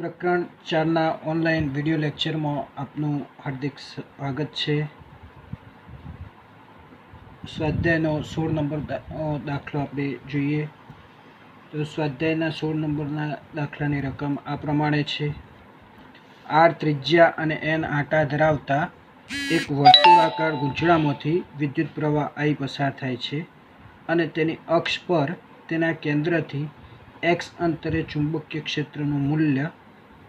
પ્રકરણ 4ના online video લેક્ચરમાં આપનું હાર્દિક સ્વાગત છે. સ્વાધ્યાયનો 16 નંબર દાખલો આપણે જોઈએ. તો સ્વાધ્યાયના 16 નંબરના દાખલાની રકમ આ પ્રમાણે છે. આર ત્રિજ્યા અને એન આંટા ધરાવતા એક વર્તુળાકાર ગૂંચળામાંથી વિદ્યુત પ્રવાહ I પસાર થાય છે અને તેની અક્ષ પર તેના કેન્દ્રથી x અંતરે ચુંબકીય ક્ષેત્રનું મૂલ્ય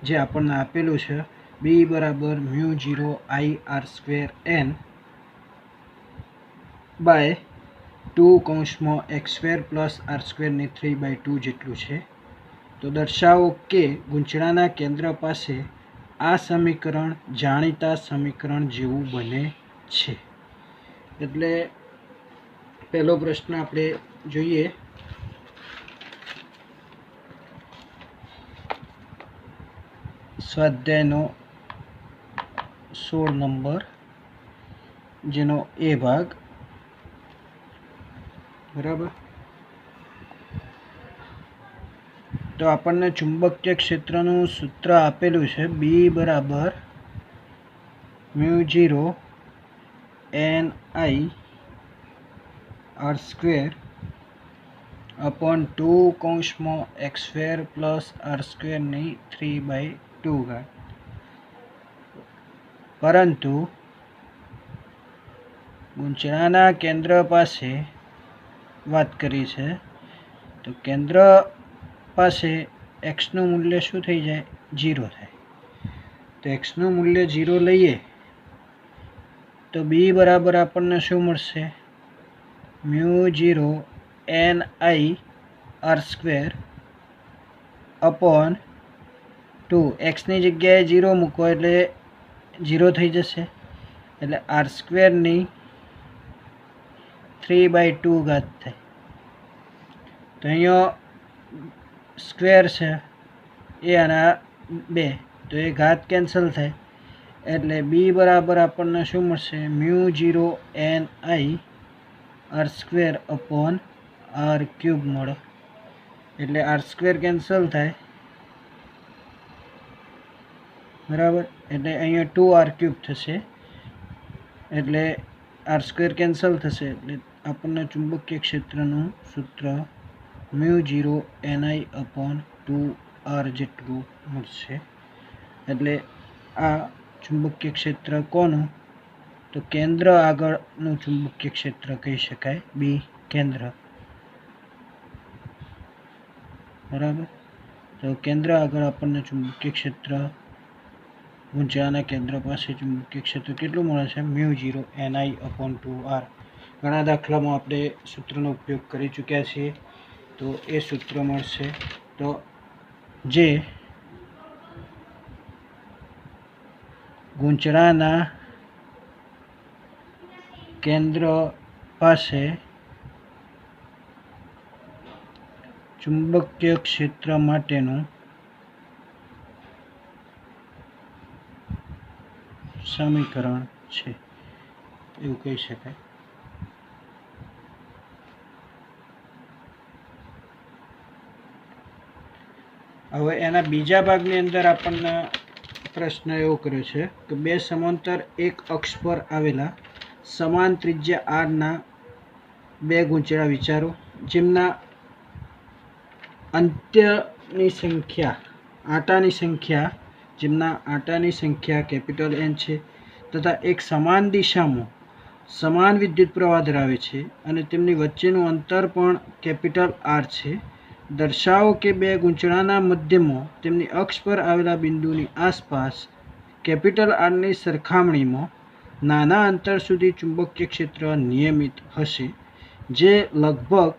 જે આપણને આપેલું છે B બરાબર μ0 I r² n by 2 x² plus r² ની 3/2 જેટલું છે. તો દર્શાવો કે ગૂંચળાના કેન્દ્ર પાસે આ સમીકરણ જાણીતા સમીકરણ જેવું બને છે. એટલે પહેલો પ્રશ્ન આપણે જોઈએ. સ્વાધ્યાયનો 16 નંબર જેનો એ ભાગ, બરાબર. તો આપણને ચુંબકીય ક્ષેત્રનું સૂત્ર આપેલું છે B બરાબર μ0 n I r² / 2 x² plus r² ની 3/2. પરંતુ ગૂંચળાના કેન્દ્ર પાસે વાત કરી છે, તો કેન્દ્ર પાસે xનું મૂલ્ય શું થઈ જાય? 0 થાય. તો xનું મૂલ્ય 0 લઈએ તો B બરાબર આપણને શું મળશે? μ0 n I r² / 2. xની જગ્યાએ 0 મૂકો એટલે 0 થઈ જશે, એટલે r² ની 3/2 ઘાત થાય. તો અહીંયા સ્ક્વેર છે એ અને 2, તો એ ઘાત કેન્સલ થાય, એટલે B બરાબર આપણને શું મળશે? μ0 n I r² / r³ મળે. એટલે r² કેન્સલ થાય, બરાબર. એટલે અહીંયા 2r³ થશે, એટલે r² કેન્સલ થશે, એટલે આપણને ચુંબકીય ક્ષેત્રનું સૂત્ર μ0 ni/2r જેટલું મળશે. એટલે આ ચુંબકીય ક્ષેત્ર કોનું? તો કેન્દ્ર આગળનું ચુંબકીય ક્ષેત્ર કહી શકાય, B કેન્દ્ર, બરાબર. તો કેન્દ્ર આગળ આપણને ચુંબકીય ક્ષેત્ર, ગૂંચળાના કેન્દ્ર પાસે ચુંબકીય ક્ષેત્ર કેટલું મળે છે? μ0 ni/2r. ઘણા દાખલામાં આપણે સૂત્રનો ઉપયોગ કરી ચૂક્યા છીએ, તો એ સૂત્ર મળશે. તો જે ગૂંચળાના કેન્દ્ર પાસે ચુંબકીય ક્ષેત્ર માટેનું સમીકરણ છે, એવું કહી શકાય. હવે એના બીજા ભાગની અંદર આપણને પ્રશ્ન એવો કર્યો છે કે બે સમાંતર એક અક્ષ પર આવેલા સમાન ત્રિજ્યા r ના બે ગૂંચળા વિચારો, જેમના આંટાની સંખ્યા કેપિટલ N છે તથા એક સમાન દિશામાં સમાન વિદ્યુત પ્રવાહ ધરાવે છે અને તેમની વચ્ચેનું અંતર પણ કેપિટલ R છે. દર્શાવો કે બે ગૂંચળાના મધ્યમાં તેમની અક્ષ પર આવેલા બિંદુની આસપાસ કેપિટલ R ની સરખામણીમાં નાના અંતર સુધી ચુંબકીય ક્ષેત્ર નિયમિત હશે, જે લગભગ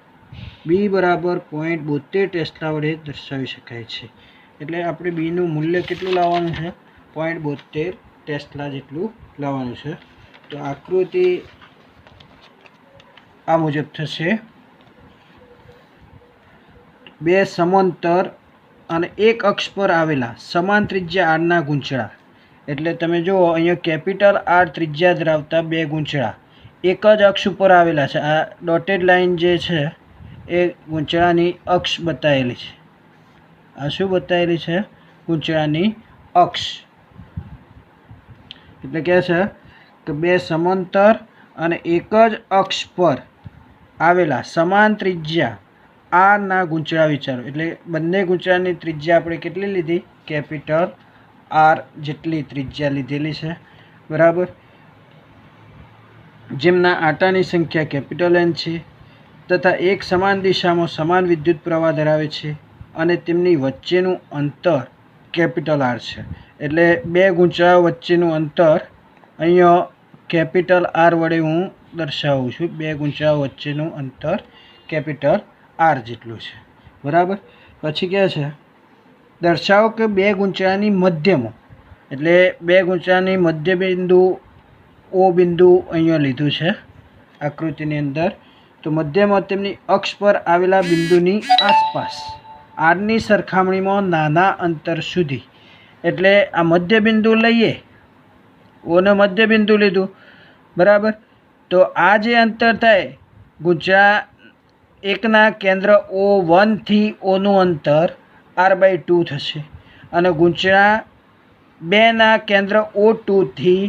B બરાબર 0.72 ટેસ્લા વડે દર્શાવી શકાય છે. એટલે આપણે બીનું મૂલ્ય કેટલું લાવવાનું છે? 0.72 ટેસ્લા જેટલું લાવવાનું છે. તો આકૃતિ આ મુજબ થશે. બે સમાંતર અને એક અક્ષ પર આવેલા સમાન ત્રિજ્યા r ના ગૂંચળા, એટલે તમે જુઓ અહીંયા કેપિટલ R ત્રિજ્યા ધરાવતા બે ગૂંચળા એક જ અક્ષ ઉપર આવેલા છે. આ ડોટેડ લાઇન જે છે એ ગૂંચળાની અક્ષ બતાવેલી છે. આ શું બતાવેલી છે? ગૂંચળાની અક્ષ. એટલે કહે છે કે બે સમાંતર અને એક જ અક્ષ પર આવેલા સમાન ત્રિજ્યા આરના ગૂંચળા વિચારો. એટલે બંને ગૂંચળાની ત્રિજ્યા આપણે કેટલી લીધી? કેપિટલ આર જેટલી ત્રિજ્યા લીધેલી છે. બરાબર. જેમના આંટાની સંખ્યા કેપિટલ એન છે તથા એક સમાન દિશામાં સમાન વિદ્યુત પ્રવાહ ધરાવે છે અને તેમની વચ્ચેનું અંતર કેપિટલ આર છે. એટલે બે ગૂંચળાઓ વચ્ચેનું અંતર અહીંયા કેપિટલ આર વડે હું દર્શાવું છું. બે ગૂંચળાઓ વચ્ચેનું અંતર કેપિટલ આર જેટલું છે. બરાબર. પછી કહે છે દર્શાવો કે બે ગૂંચળાની મધ્યમાં, એટલે બે ગૂંચળાની મધ્ય બિંદુ ઓ બિંદુ અહીંયા લીધું છે આકૃતિની અંદર. તો મધ્યમાં તેમની અક્ષ પર આવેલા બિંદુની આસપાસ આરની સરખામણીમાં નાના અંતર સુધી, એટલે આ મધ્ય બિંદુ લઈએ, ઓને મધ્ય બિંદુ લીધું. બરાબર. તો આ જે અંતર થાય ગૂંચળા એકના કેન્દ્ર O1થી ઓનું અંતર R/2 થશે અને ગૂંચળા બેના કેન્દ્ર O2થી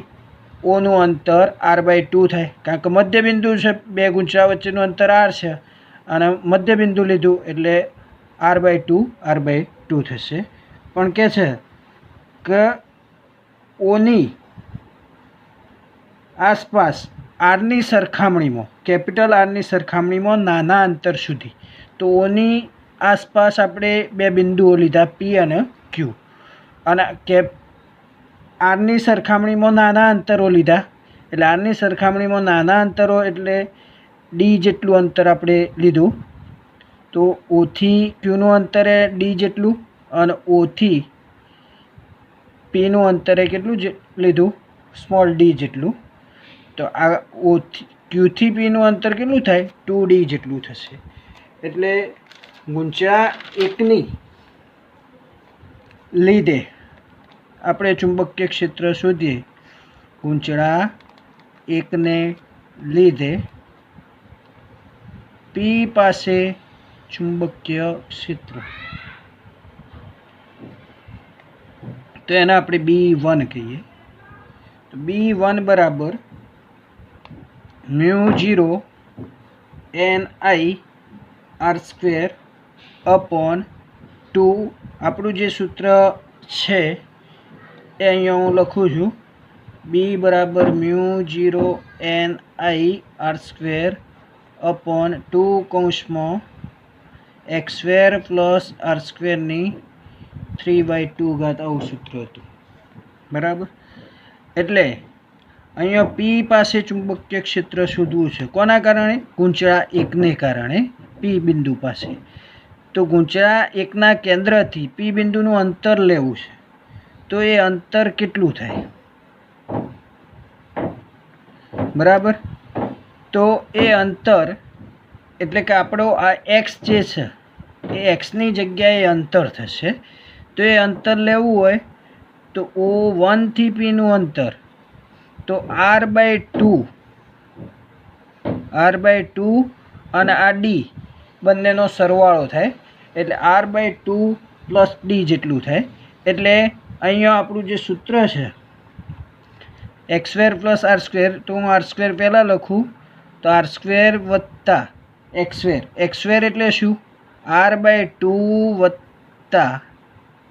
ઓનું અંતર R/2 થાય. કારણ કે મધ્ય બિંદુ છે, બે ગૂંચળા વચ્ચેનું અંતર R છે અને મધ્ય બિંદુ લીધું એટલે R/2 થશે. પણ કહે છે કે ઓની આસપાસ આરની સરખામણીમાં, કેપિટલ આરની સરખામણીમાં નાના અંતર સુધી. તો ઓની આસપાસ આપણે બે બિંદુઓ લીધા P અને Q અને આરની સરખામણીમાં નાના અંતરો લીધા. એટલે આરની સરખામણીમાં નાના અંતરો એટલે ડી જેટલું અંતર આપણે લીધું. તો ઓથી ક્યુનું અંતર એ ડી જેટલું અને ઓથી પીનું અંતર એ કેટલું લીધું? સ્મોલ ડી જેટલું. તો આ ઓથી ક્યુથી પીનું અંતર કેટલું થાય? 2D જેટલું થશે. એટલે ગૂંચળા એકની લીધે આપણે ચુંબકીય ક્ષેત્ર શોધીએ. ગૂંચળા એકને લીધે પી પાસે ચુંબકીય ક્ષેત્ર, તો એને આપણે B1 કહીએ. તો B1 બરાબર μ0 NI/2 આપણું જે સૂત્ર છે એ અહીંયા હું લખું છું. B બરાબર μ0 NI/2 કૌંસમાં x² + r² ની 3/2 આવું સૂત્ર હતું. બરાબર. એટલે અહીંયા P પાસે ચુંબકીય ક્ષેત્ર શોધવું છે. કોના કારણે? ગૂંચળા એકને કારણે P બિંદુ પાસે. તો ગૂંચળા એકના કેન્દ્રથી P બિંદુનું અંતર લેવું છે. તો એ અંતર કેટલું થાય? બરાબર. તો એ અંતર એટલે કે આપણો આ x જે છે એ xની જગ્યાએ અંતર થશે. તો એ અંતર લેવું હોય તો O1 થી Pનું અંતર, તો R/2 અને આ D બંનેનો સરવાળો થાય એટલે R/2 + D જેટલું થાય. એટલે અહીંયા આપણું જે સૂત્ર છે x² + r², તો હું r² પહેલાં લખું. તો r² + x², એટલે શું? R/2 +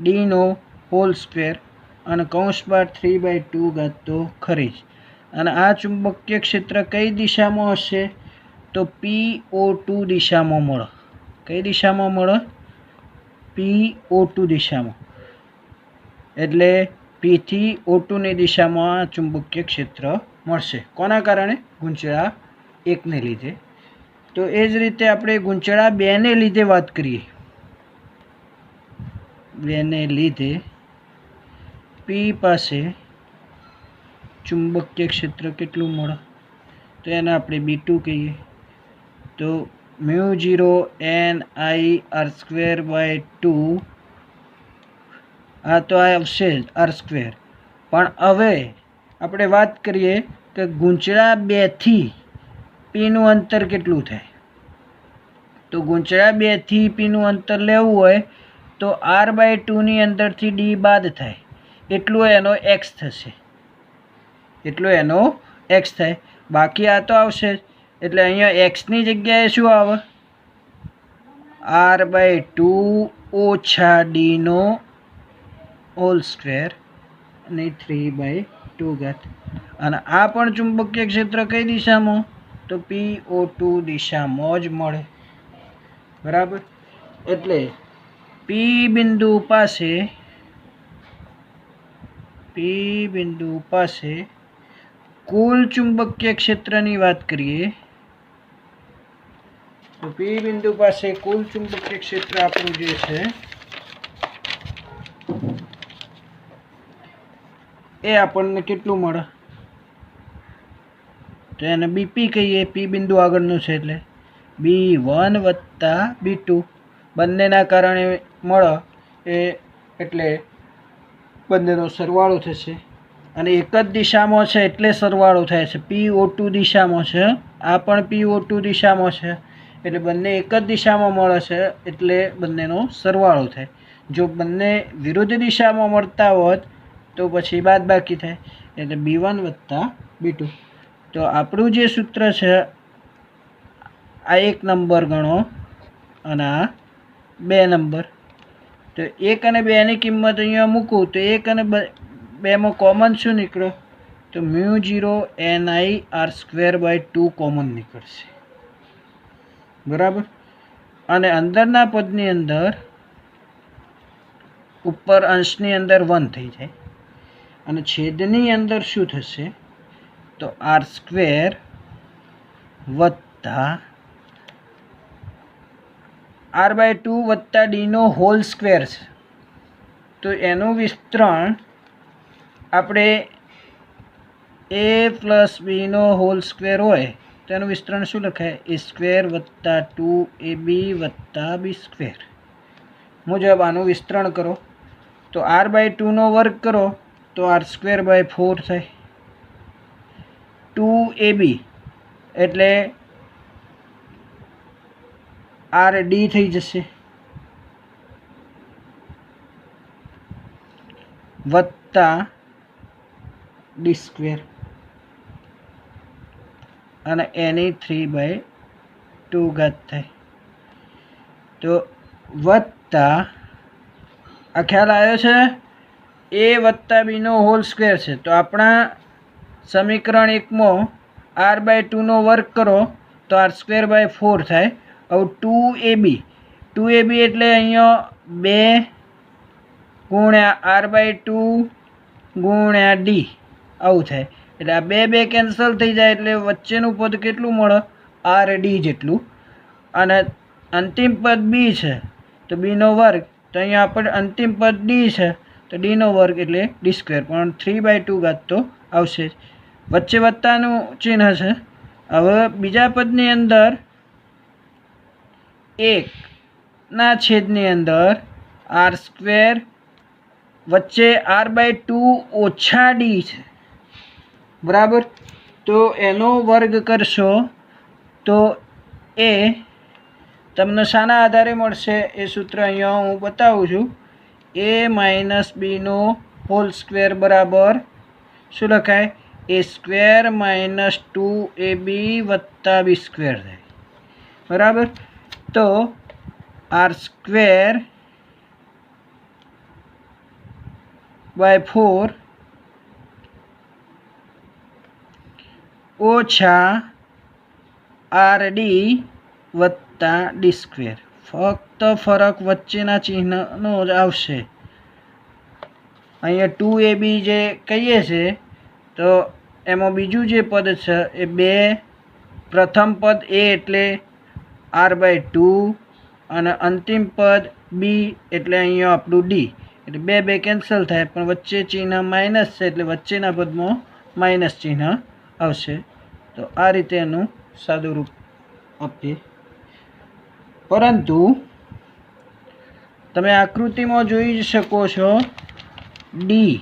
Dનો હોલ સ્ક્વેર અને કૌંસ બાર 3/2 તો ખરી જ. અને આ ચુંબકીય ક્ષેત્ર કઈ દિશામાં હશે? તો PO2 દિશામાં મળે. કઈ દિશામાં મળે? PO2 દિશામાં. એટલે P થી O2ની દિશામાં આ ચુંબકીય ક્ષેત્ર મળશે. કોના કારણે? ગૂંચળા એકને લીધે. તો એ જ રીતે આપણે ગૂંચળા બેને લીધે વાત કરીએ. બેને લીધે P પાસે ચુંબકીય ક્ષેત્ર કેટલું મળે? તો એને આપણે B2 કહીએ. તો μ0 NI/2 આ તો આવશે r². પણ હવે આપણે વાત કરીએ કે ગૂંચળા 2 થી Pનું અંતર કેટલું થાય? તો ગૂંચળા 2 થી Pનું અંતર લેવું હોય તો r/2ની અંદરથી ડી બાદ થાય એટલું એનો એક્સ થશે, એટલું એનો એક્સ થાય. બાકી આ તો આવશે જ. એટલે અહીંયા એક્સની જગ્યાએ શું આવે? r/2 ઓછા ડીનો હોલ સ્ક્વેર અને 3/2. અને આ પણ ચુંબકીય ક્ષેત્ર કઈ દિશામાં? તો PO2 દિશામાં જ મળે. બરાબર. એટલે પી બિંદુ પાસે કુલ ચુંબકીય ક્ષેત્રની વાત કરીએ તો પી બિંદુ પાસે કુલ ચુંબકીય ક્ષેત્ર આપણું જે છે એ આપણને કેટલું મળે? તો એને બીપી કહીએ. પી બિંદુ આગળનું છે એટલે B1 વત્તા B2 બંનેના કારણે મળે એ એટલે બંનેનો સરવાળો થશે. અને એક જ દિશામાં છે એટલે સરવાળો થાય છે. PO2 દિશામાં છે, આ પણ PO2 દિશામાં છે, એટલે બંને એક જ દિશામાં મળે છે એટલે બંનેનો સરવાળો થાય. જો બંને વિરુદ્ધ દિશામાં મળતા હોત તો પછી બાદબાકી થાય, એટલે B1 વત્તા B2. તો આપણું જે સૂત્ર છે આ 1 નંબર ગણો અને આ 2 નંબર. તો 1 અને 2ની કિંમત અહીંયા મૂકું તો 1 અને 2માં કોમન શું નીકળે? તો μ0NIr²/2 કોમન નીકળશે. બરાબર. અને અંદરના પદની અંદર ઉપર અંશની અંદર 1 થઈ જાય અને છેદની અંદર શું થશે? તો r² વત્તા r/2 વત્તા ડીનો હોલ સ્ક્વેર છે. તો એનું વિસ્તરણ આપણે a plus Bino whole square હોય તો એનું વિસ્તરણ શું લખાય? a² વત્તા 2ab વત્તા b². મુજબ આનું વિસ્તરણ કરો તો r/2નો વર્ગ કરો તો r²/4 થાય. 2ab એટલે rd થઈ જશે વત્તા d² અને એની 3/2 થાય. તો વત્તા આ ખ્યાલ આવ્યો છે? a વત્તા બીનો હોલ સ્ક્વેર છે તો આપણા સમીકરણ 1માં r/2નો વર્ગ કરો તો r²/4 થાય. હવે 2ab એટલે અહીંયા 2 ગુણ્યા r/2 ગુણ્યા d આવું થાય. એટલે આ 2 કેન્સલ થઈ જાય એટલે વચ્ચેનું પદ કેટલું મળે? rd જેટલું. અને અંતિમ પદ b છે તો bનો વર્ગ, તો અહીંયા આપણે અંતિમ પદ d છે તો dનો વર્ગ એટલે d², પણ 3/2 તો આવશે જ. વચ્ચે વત્તાનું ચિહ્ન છે. હવે બીજા પદની અંદર 1ના છેદની અંદર r² વચ્ચે r/2 ઓછા d છે. બરાબર. તો એનો વર્ગ કરશો તો એ તમને શાના આધારે મળશે એ સૂત્ર અહીંયા હું બતાવું છું. a - bનો હોલ સ્ક્વેર બરાબર શું લખાય? a² - 2ab વત્તા b² થાય. બરાબર. તો r²/4 ઓછા rd વત્તા d². ફક્ત ફરક વચ્ચેના ચિહ્નનો જ આવશે. અહીંયા 2ab જે કહીએ છે તો એમાં બીજું જે પદ છે એ 2, પ્રથમ પદ a એટલે r/2 અને અંતિમ પદ b એટલે અહીંયા આપણું d, એટલે 2 કેન્સલ થાય પણ વચ્ચે ચિહ્ન માઇનસ છે એટલે વચ્ચેના પદમાં માઇનસ ચિહ્ન આવશે. તો આ રીતે એનું સાદું રૂપ આપીએ. પરંતુ તમે આકૃતિમાં જોઈ શકો છો ડી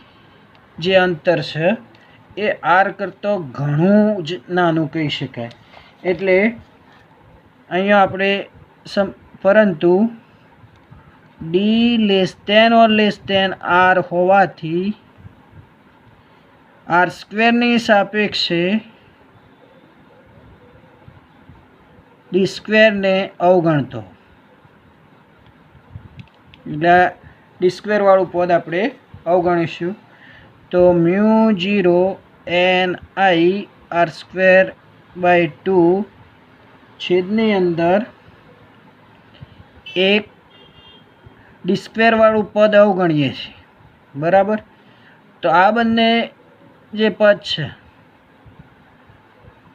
જે અંતર છે એ r કરતાં ઘણું જ નાનું કહી શકાય. એટલે અહીંયા આપણે પરંતુ ડી લેસ દેન આર હોવાથી આર સ્ક્વેરની સાપેક્ષે ડી સ્ક્વેરને અવગણતો, એટલે ડી સ્ક્વેરવાળું પદ આપણે અવગણીશું. તો μ0 ni આર સ્ક્વેર બાય 2 છેદની અંદર એક ડી સ્ક્વેરવાળું પદ અવગણીએ છીએ, બરાબર. તો આ બંને જે પદ છે,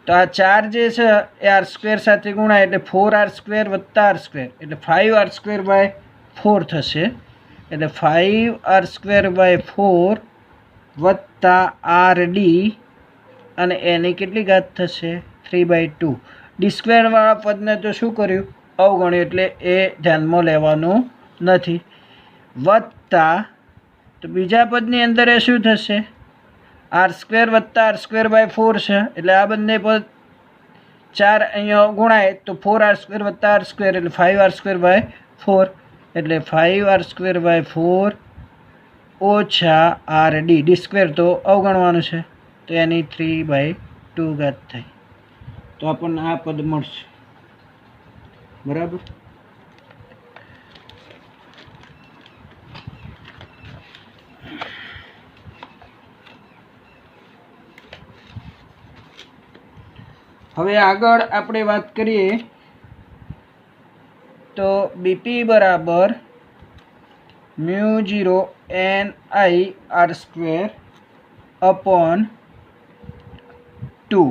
તો આ 4 જે છે એ આર સ્ક્વેર સાથે ગુણાય એટલે 4r² વત્તા r² એટલે 5r² બાય 4 થશે. એટલે 5r² બાય 4 વત્તા rd અને એની કેટલી ઘાત થશે 3/2. ડી સ્ક્વેરવાળા પદને તો શું કર્યું, અવગણ્યું, એટલે એ ધ્યાનમાં લેવાનું નથી. વત્તા તો બીજા પદની અંદર એ શું થશે, r² વત્તા r² બાય 4 છે, એટલે આ બંને પદ 4 અહીંયા ગુણાય તો 4r² વત્તા r² એટલે 5r² બાય 4 એટલે 5r² બાય 4 ઓછા rd, ડી સ્ક્વેર તો અવગણવાનું છે તો એની 3/2 ઘાત થાય. તો આપણને આ પદ મળશે, બરાબર. હવે આગળ આપણે વાત કરીએ તો બીપી બરાબર μ0 ni r² અપોન 2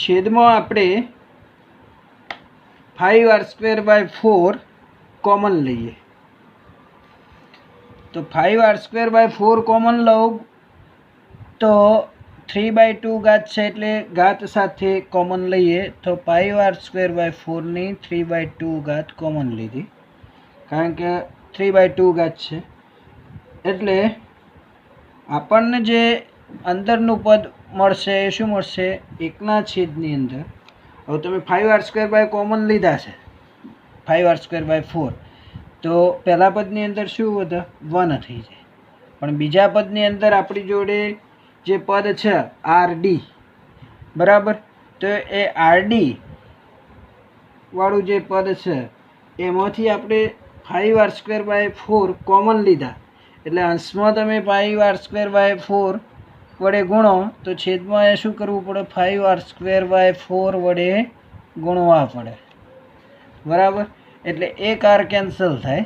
છેદમાં આપણે 5r² બાય 4 કોમન લઈએ. તો 5r² બાય 4 કોમન લઉં તો 3/2 ઘાત છે એટલે ઘાત સાથે કોમન લઈએ તો 5r² બાય 4ની 3/2 ઘાત કોમન લીધી, કારણ કે 3/2 ઘાત છે. એટલે આપણને જે અંદરનું પદ મળશે એ શું મળશે, 1ના છેદની અંદર. હવે તમે 5r² બાય કોમન લીધા છે, 5r² બાય 4, તો પહેલા પદની અંદર શું વધે, 1 થઈ જાય. પણ બીજા પદની અંદર આપણી જોડે જે પદ છે rd, બરાબર. તો એ rd વાળું જે પદ છે એમાંથી આપણે 5r² બાય 4 કોમન લીધા, એટલે અંશમાં તમે 5r² બાય 4 વડે ગુણો તો છેદમાં એ શું કરવું પડે, 5r² બાય 4 વડે ગુણવા પડે, બરાબર. એટલે એક r કેન્સલ થાય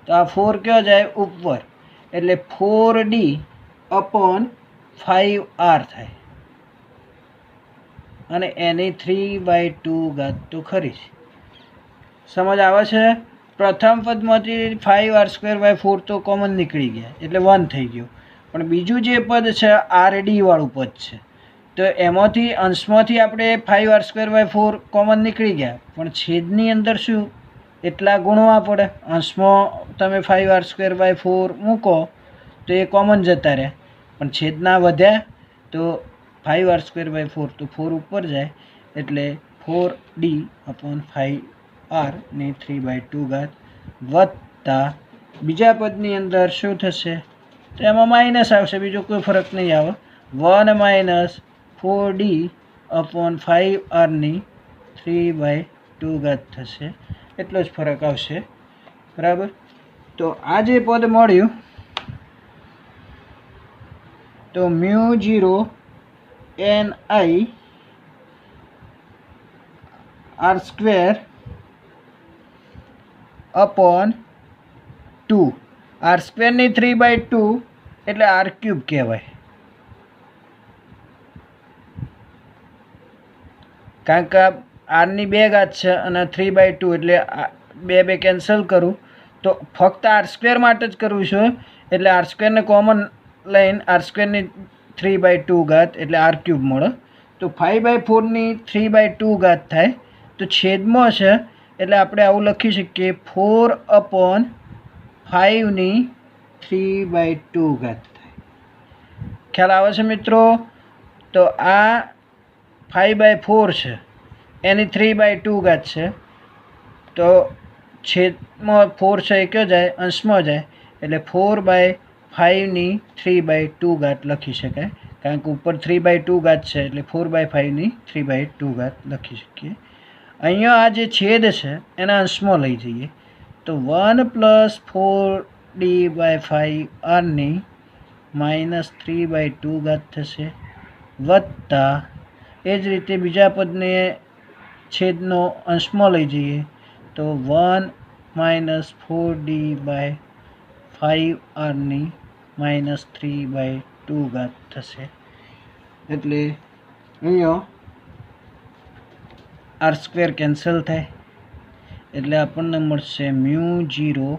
તો આ 4 કયો જાય ઉપર, એટલે 4d અપોન 5r થાય અને એની 3/2 ઘાત તો ખરી. સમજ આવે છે. પ્રથમ પદમાંથી 5r² બાય 4 તો કોમન નીકળી ગયા એટલે 1 થઈ ગયું, પણ બીજું જે પદ છે rd વાળું પદ છે, તો એમાંથી અંશમાંથી આપણે 5r² બાય 4 કોમન નીકળી ગયા, પણ છેદની અંદર શું એટલા ગુણવા પડે. અંશમાં તમે 5r² બાય 4 મૂકો તો એ કોમન જતા રહે, પણ છેદના વધ્યા તો 5r² બાય 4 તો 4 ઉપર જાય એટલે 4d અપોન 5r ની 3/2 ઘાત વત્તા બીજા પદની અંદર શું થશે, તો એમાં માઇનસ આવશે, બીજો કોઈ ફરક નહીં આવે. 1 - 4d અપોન 5r ની 3/2 ઘાત થશે, એટલો જ ફરક આવશે, બરાબર. તો આ જે પદ મળ્યું તો μ0 ni r² અપોન 2, r² ની 3/2 એટલે r³ કહેવાય, કારણ કે આરની 2 ઘાત છે અને 3/2 એટલે 2 કેન્સલ કરું તો ફક્ત r² માટે જ કરવું છે, એટલે r² ને કોમન લઈને r² ની 3/2 ઘાત એટલે r³ મળે. તો 5/4 ની 3/2 ઘાત થાય તો છેદમાં છે એટલે આપણે આવું લખી શકીએ 4/5 ની 3/2 ઘાત થાય. ખ્યાલ આવે છે મિત્રો. તો આ 5/4 છે એની 3/2 ઘાત છે, તો છેદમાં 4 છે એ કયો જાય? અંશમાં જાય, એટલે 4/5 ની 3/2 લખી શકાય, કારણ કે ઉપર 3/2 છે એટલે 4/5 ની 3/2 લખી શકીએ. અહીંયા આ જે છેદ છે એના અંશમાં લઈ જઈએ તો 1 + 4d/5r ની -3/2 થશે, વત્તા એ જ રીતે બીજા પદને છેદનો અંશમાં લઈ જઈએ તો 1 - 4d/5r ની -3/2 થશે. એટલે અહીંયા r² કેન્સલ થાય, એટલે આપણને મળશે μ0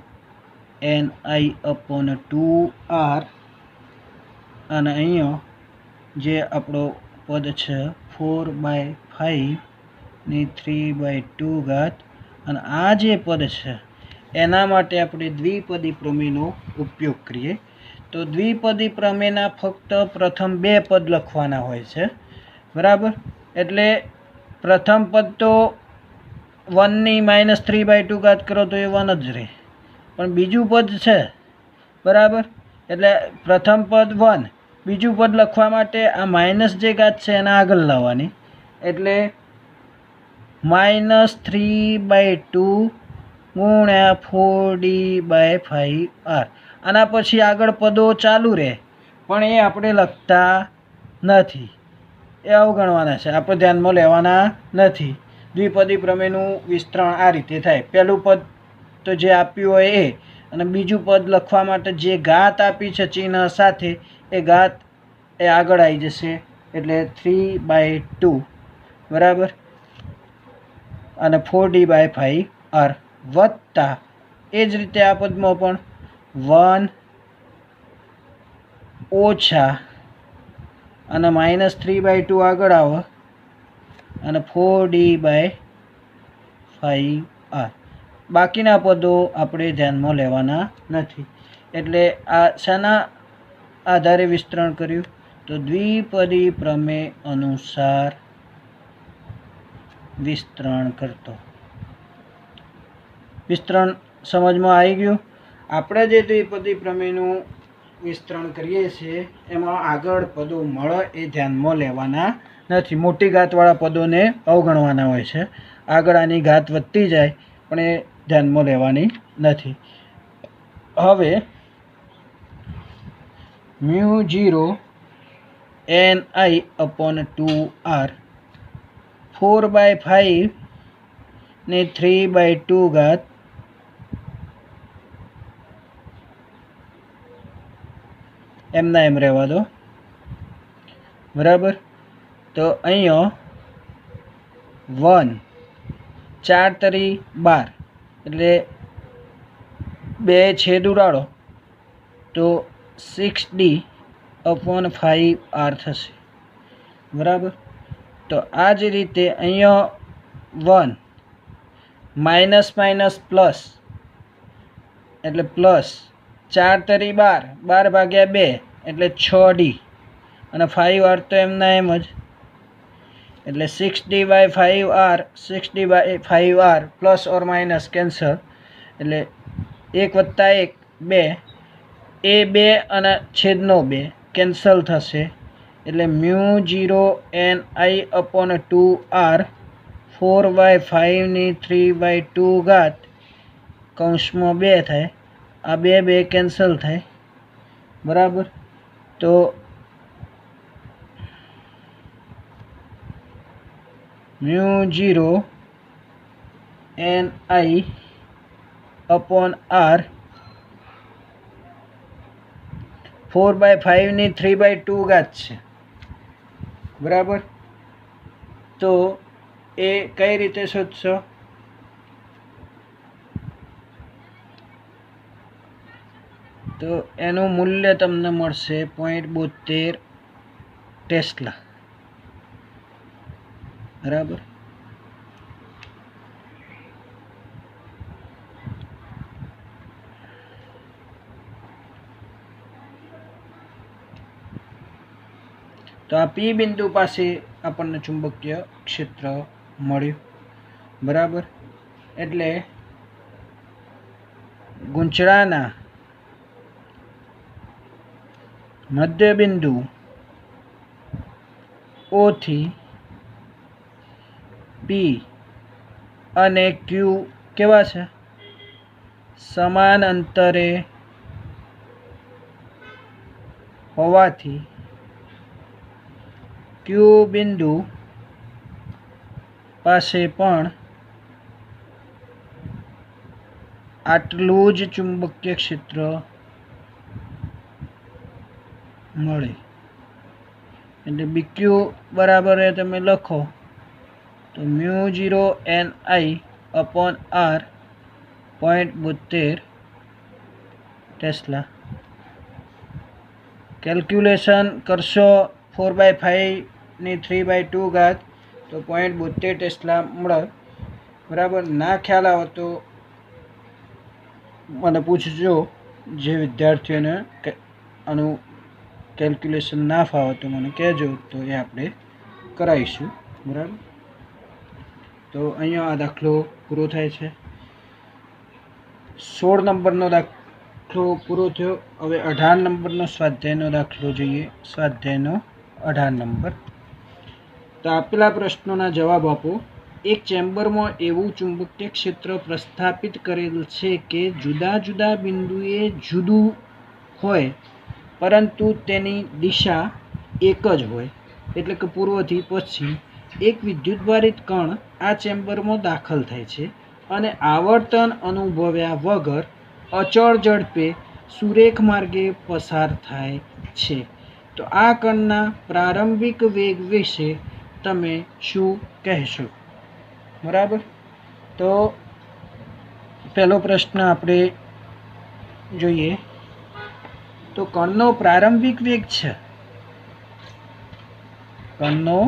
ni/2r, અને અહીંયા જે આપણો પદ છે 4/5 ની 3/2, અને આ જે પદ છે એના માટે આપણે દ્વિપદી પ્રમેયનો ઉપયોગ કરીએ. તો દ્વિપદી પ્રમેયના ફક્ત પ્રથમ 2 પદ લખવાના હોય છે, બરાબર. એટલે પ્રથમ પદ તો 1 ની -3/2 કરો તો એ 1 જ રહે, પણ બીજું પદ છે, બરાબર. એટલે પ્રથમ પદ 1, બીજું પદ લખવા માટે આ માઇનસ જે ઘાત છે એના આગળ લાવવાની, એટલે -3/2 × 4d/5r. આના પછી આગળ પદો ચાલુ રહે, પણ એ આપણે લખતા નથી, એ અવગણવાના છે, આપણે ધ્યાનમાં લેવાના નથી. દ્વિપદી પ્રમેયનું વિસ્તરણ આ રીતે થાય. પહેલું પદ તો જે આપ્યું હોય એ, અને બીજું પદ લખવા માટે જે ઘાત આપી છે ચિહ્ન સાથે, એ ઘાત એ આગળ આવી જશે, એટલે 3/2, બરાબર, અને 4d/5r, વત્તા એ જ રીતે આ પદમાં પણ 1 ઓછા અને -3/2 આગળ આવે, અને 4d/5r. બાકીના પદો આપણે ધ્યાનમાં લેવાના નથી. એટલે આ શાના આધારે વિસ્તરણ કર્યું? તો દ્વિપદી પ્રમેય અનુસાર વિસ્તરણ કરતો. વિસ્તરણ સમજમાં આવી ગયું? આપણે જે દ્વિપદી પ્રમેયનું વિસ્તરણ કરીએ છીએ એમાં આગળ પદો મળે એ ધ્યાનમાં લેવાના નથી. મોટી ઘાતવાળા પદોને અવગણવાના હોય છે. આગળ આની ઘાત વધતી જાય પણ એ ધ્યાનમાં લેવાની નથી. હવે μ0 ni/2r 4/5 ની 3/2 એમના એમ રહેવા દો, બરાબર. તો અહીંયા 1 4 તરી 12, એટલે 2 છેદ ઉડાડો તો 6d/5r થશે, બરાબર. તો આ જ રીતે અહીંયા 1 માઇનસ પ્લસ, એટલે પ્લસ 4 તરી 12, 12/2 એટલે 6d, અને 5r તો એમના એમ જ, એટલે 6d/5r, 6d/5r plus or minus cancel, એટલે 1 + 1 2, એ 2 અને છેદનો 2 કેન્સલ થશે, એટલે μ0 ni/2r 4/5 ની 3/2 કૌંસમાં 2 થાય, આ 2 કેન્સલ થાય, બરાબર. તો μ0 ni/r 4/5 ની 3/2 છે, બરાબર. તો એ કઈ રીતે શોધશો? તો એનું મૂલ્ય તમને મળશે 0.72 ટેસ્લા, બરાબર. તો આ P બિંદુ પાસે આપણને ચુંબકીય ક્ષેત્ર મળ્યું, બરાબર. એટલે ગૂંચળાના મધ્યબિંદુ O થી P અને Q કેવા છે? સમાન અંતરે હોવાથી Q બિંદુ પાસે પણ આટલું જ ચુંબકીય ક્ષેત્ર મળે. એટલે BQ બરાબર એ તમે લખો તો μ0 NI/R 0.72 ટેસ્લા. કેલ્ક્યુલેશન કરશો 4/5 ની 3/2 ઘાત તો 0.72 ટેસ્લા મળે. બરાબર. ના ખ્યાલ આવે તો મને પૂછજો. જે વિદ્યાર્થીઓને આનું કેલ્ક્યુલેશન ના ફાવે તો મને કહેજો, તો એ આપણે કરાવીશું. બરાબર. તો અહીંયા આ દાખલો પૂરો થાય છે. 16 નંબરનો દાખલો પૂરો થયો. હવે 18 નંબરનો સ્વાધ્યાયનો દાખલો જોઈએ. સ્વાધ્યાયનો 18 નંબર. તો આપેલા પ્રશ્નોના જવાબ આપો. એક ચેમ્બરમાં એવું ચુંબકીય ક્ષેત્ર પ્રસ્થાપિત કરેલ છે કે જુદા જુદા બિંદુએ જુદું હોય, પરંતુ તેની દિશા એક જ હોય. એટલે કે પૂર્વથી પશ્ચિમ. એક વિદ્યુતભારિત કણ આ ચેમ્બરમાં દાખલ થાય છે અને આવર્તન અનુભવ્યા વગર અચળ ઝડપે સુરેખ માર્ગે પસાર થાય છે. તો આ કણના પ્રારંભિક વેગ વિશે તમે શું કહેશો? બરાબર. તો પહેલો પ્રશ્ન આપણે જોઈએ. તો કણનો પ્રારંભિક વેગ છે, કણનો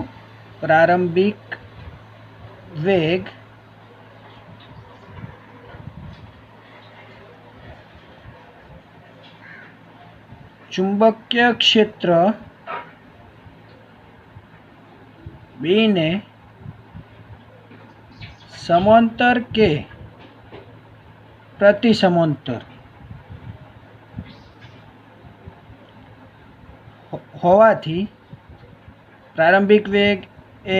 પ્રારંભિક વેગ ચુંબકીય ક્ષેત્ર બીને સમાંતર કે પ્રતિ સમાંતર હોવાથી પ્રારંભિક વેગ એ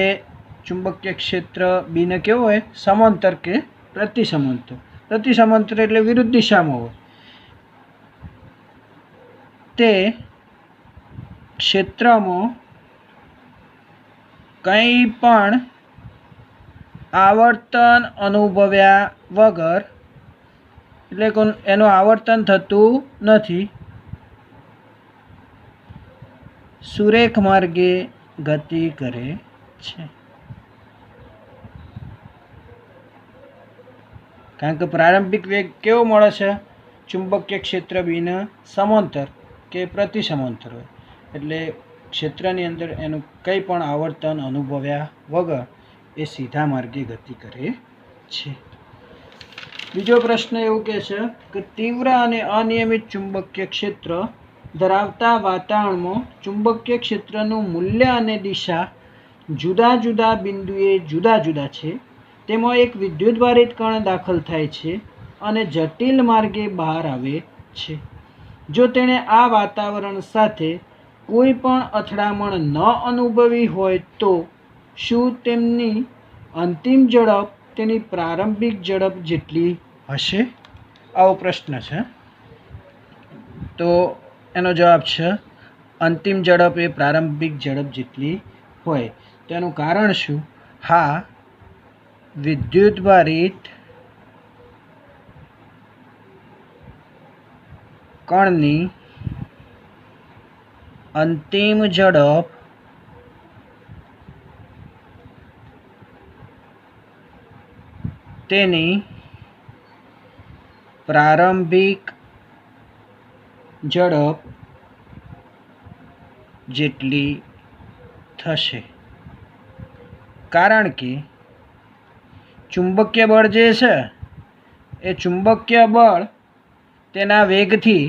ચુંબકીય ક્ષેત્ર બીને કેવો હોય? સમાંતર કે પ્રતિ સમાંતર. પ્રતિ સમાંતર એટલે વિરુદ્ધ દિશામાં હોય. તે ક્ષેત્રમાં કંઈ પણ આવર્તન અનુભવ્યા વગર, એટલે એનું આવર્તન થતું નથી, સુરેખ માર્ગે ગતિ કરે છે. કારણ કે પ્રારંભિક વેગ કેવો મળે છે? ચુંબકીય ક્ષેત્ર બીને સમાંતર કે પ્રતિ સમાંતર હોય. એટલે ક્ષેત્રની અંદર એનું કંઈ પણ આવર્તન અનુભવ્યા વગર એ સીધા માર્ગે ગતિ કરે છે. બીજો પ્રશ્ન એવું કહે છે કે તીવ્ર અને અનિયમિત ચુંબકીય ક્ષેત્ર ધરાવતા વાતાવરણમાં ચુંબકીય ક્ષેત્રનું મૂલ્ય અને દિશા જુદા જુદા બિંદુએ જુદા જુદા છે. તેમાં એક વિદ્યુતભારિત કણ દાખલ થાય છે અને જટિલ માર્ગે બહાર આવે છે. જો તેણે આ વાતાવરણ સાથે કોઈ પણ અથડામણ ન અનુભવી હોય તો શું તેમની અંતિમ ઝડપ તેની પ્રારંભિક ઝડપ જેટલી હશે? આવો પ્રશ્ન છે. તો એનો જવાબ છે અંતિમ ઝડપ એ પ્રારંભિક ઝડપ જેટલી હોય. તેનું કારણ શું? હા, વિદ્યુતભારિત કણની અંતિમ ઝડપ તેની પ્રારંભિક ઝડપ જેટલી થશે. કારણ કે ચુંબકીય બળ જે છે એ ચુંબકીય બળ તેના વેગથી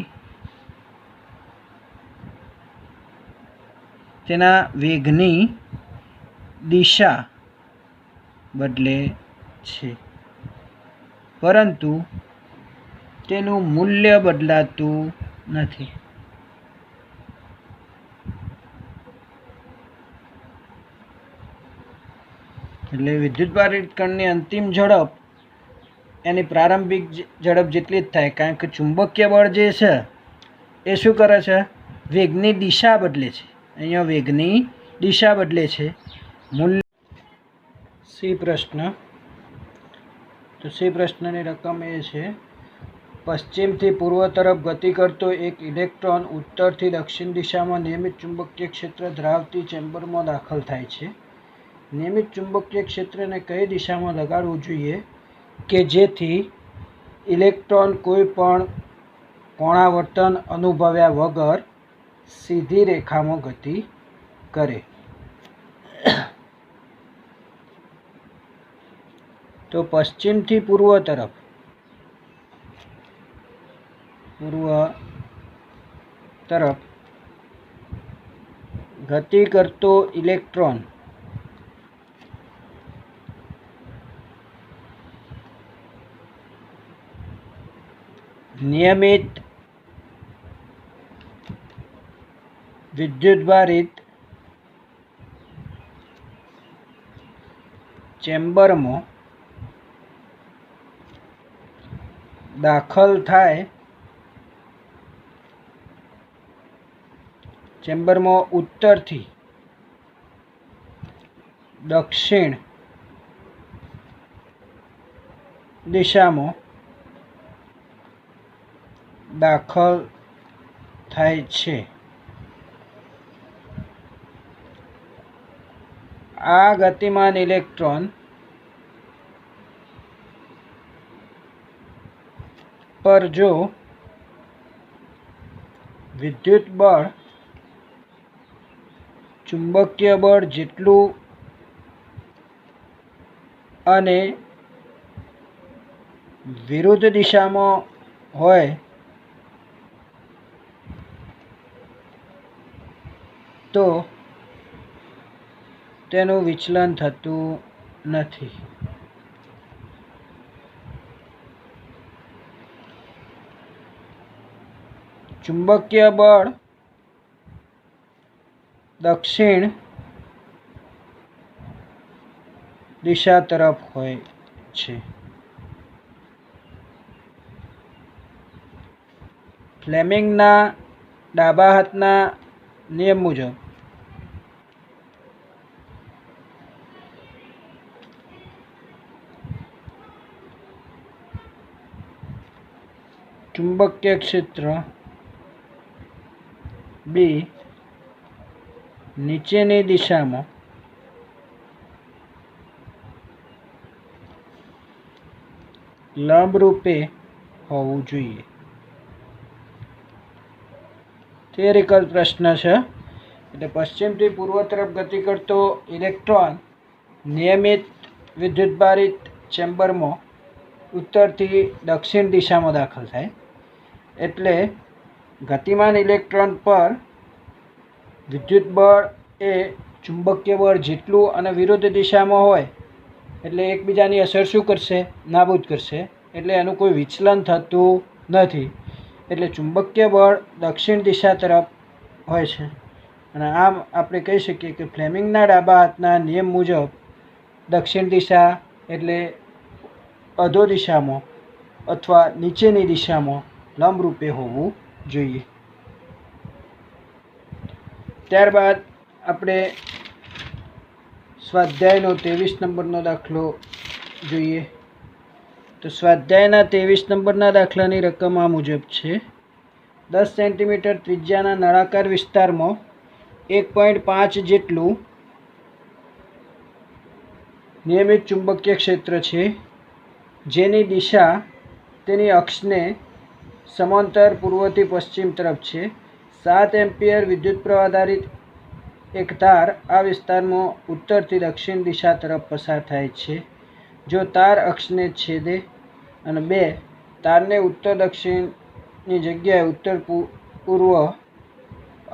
તેના વેગની દિશા બદલે છે, પરંતુ તેનું મૂલ્ય બદલાતું નથી. એટલે વિદ્યુતભારિત કણની અંતિમ ઝડપ એની પ્રારંભિક ઝડપ જેટલી જ થાય, કારણ કે ચુંબકીય બળ જે છે એ શું કરે છે? વેગની દિશા બદલે છે. અહીંયા વેગની દિશા બદલે છે. મૂલ્ય સી પ્રશ્ન. તો સી પ્રશ્નની રકમ એ છે, પશ્ચિમથી પૂર્વ તરફ ગતિ કરતો એક ઇલેક્ટ્રોન ઉત્તરથી દક્ષિણ દિશામાં નિયમિત ચુંબકીય ક્ષેત્ર ધરાવતી ચેમ્બરમાં દાખલ થાય છે. નિયમિત ચુંબકીય ક્ષેત્રને કઈ દિશામાં લગાડવું જોઈએ કે જેથી ઇલેક્ટ્રોન કોઈ પણ કોણાવર્તન અનુભવ્યા વગર સીધી રેખામાં ગતિ કરે? તો પશ્ચિમથી પૂર્વ તરફ ગતિ કરતો ઇલેક્ટ્રોન નિયમિત વિદ્યુતભારિત ચેમ્બરમાં દાખલ થાય, ચેમ્બરમાં ઉત્તરથી દક્ષિણ દિશામાં દાખલ થાય છે. આ ગતિમાન ઇલેક્ટ્રોન પર જો વિદ્યુત બળ ચુંબકીય બળ જેટલું અને વિરુદ્ધ દિશામાં હોય તો તેનું વિચલન થતું નથી. ચુંબકીય બળ દક્ષિણ દિશા તરફ હોય છે. ફ્લેમિંગના ડાબા હાથના નિયમ મુજબ ચુંબકીય ક્ષેત્ર બી નીચેની દિશામાં લંબરૂપે હોવું જોઈએ. થિયરિકલ પ્રશ્ન છે. એટલે પશ્ચિમથી પૂર્વ તરફ ગતિ કરતો ઇલેક્ટ્રોન નિયમિત વિદ્યુતભારિત ચેમ્બરમાં ઉત્તરથી દક્ષિણ દિશામાં દાખલ થાય. એટલે ગતિમાન ઇલેક્ટ્રોન પર વિદ્યુત બળ એ ચુંબકીય બળ જેટલું અને વિરુદ્ધ દિશામાં હોય એટલે એકબીજાની અસર શું કરશે? નાબૂદ કરશે. એટલે એનું કોઈ વિચલન થતું નથી. એટલે ચુંબકીય બળ દક્ષિણ દિશા તરફ હોય છે. અને આમ આપણે કહી શકીએ કે ફ્લેમિંગના ડાબા હાથના નિયમ મુજબ દક્ષિણ દિશા એટલે અધો દિશામાં અથવા નીચેની દિશામાં લંબરૂપે હોવું જોઈએ. ત્યારબાદ આપણે સ્વાધ્યાયનો 23 નંબરનો દાખલો જોઈએ. તો સ્વાધ્યાયના 23 નંબરના દાખલાની રકમ આ મુજબ છે. 10 સેન્ટીમીટર ત્રિજ્યાના નળાકાર વિસ્તારમાં 1.5 જેટલું નિયમિત ચુંબકીય ક્ષેત્ર છે, જેની દિશા તેની અક્ષને સમાંતર પૂર્વથી પશ્ચિમ તરફ છે. 7 એમ્પિયર વિદ્યુતપ્રવાહ આધારિત એક તાર આ વિસ્તારમાં ઉત્તરથી દક્ષિણ દિશા તરફ પસાર થાય છે. જો તાર અક્ષને છેદે અને 2 તારને ઉત્તર દક્ષિણની જગ્યાએ ઉત્તર પૂર્વ